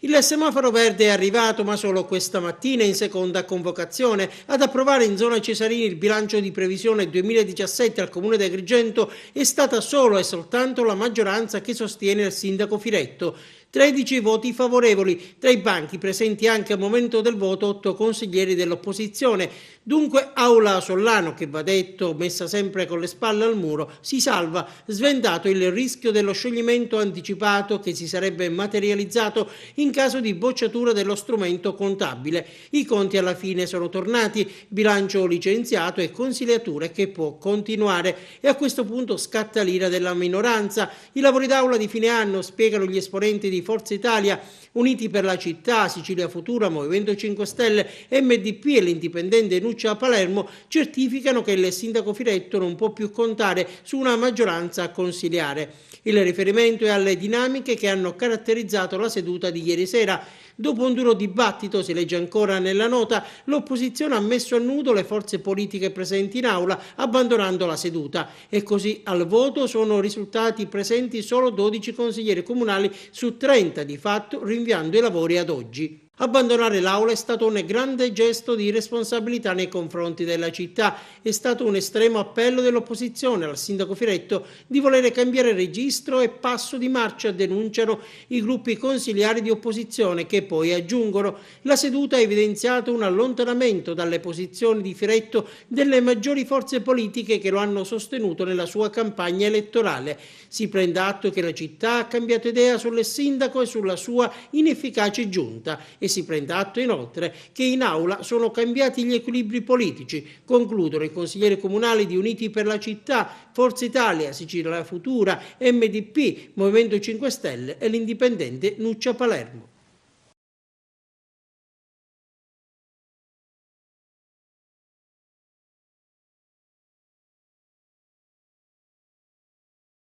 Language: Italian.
Il semaforo verde è arrivato, ma solo questa mattina in seconda convocazione. Ad approvare in zona Cesarini il bilancio di previsione 2017 al Comune di Agrigento è stata solo e soltanto la maggioranza che sostiene il sindaco Firetto. 13 voti favorevoli, tra i banchi presenti anche al momento del voto 8 consiglieri dell'opposizione. Dunque Aula Sollano, che va detto messa sempre con le spalle al muro, si salva, sventato il rischio dello scioglimento anticipato che si sarebbe materializzato in caso di bocciatura dello strumento contabile. I conti alla fine sono tornati, bilancio licenziato e consigliatura che può continuare. E a questo punto scatta l'ira della minoranza. I lavori d'aula di fine anno, spiegano gli esponenti di Forza Italia, Uniti per la Città, Sicilia Futura, Movimento 5 Stelle, MDP e l'indipendente Nuccia Palermo, certificano che il sindaco Firetto non può più contare su una maggioranza consiliare. Il riferimento è alle dinamiche che hanno caratterizzato la seduta di ieri sera. Dopo un duro dibattito, si legge ancora nella nota, l'opposizione ha messo a nudo le forze politiche presenti in aula, abbandonando la seduta. E così al voto sono risultati presenti solo 12 consiglieri comunali su 30, di fatto rinviando i lavori ad oggi. Abbandonare l'aula è stato un grande gesto di responsabilità nei confronti della città. È stato un estremo appello dell'opposizione al sindaco Firetto di volere cambiare registro e passo di marcia, denunciano i gruppi consiliari di opposizione, che poi aggiungono: la seduta ha evidenziato un allontanamento dalle posizioni di Firetto delle maggiori forze politiche che lo hanno sostenuto nella sua campagna elettorale. Si prenda atto che la città ha cambiato idea sul sindaco e sulla sua inefficace giunta, e si prenda atto inoltre che in aula sono cambiati gli equilibri politici, concludono i consiglieri comunali di Uniti per la Città, Forza Italia, Sicilia Futura, MDP, Movimento 5 Stelle e l'indipendente Nuccia Palermo.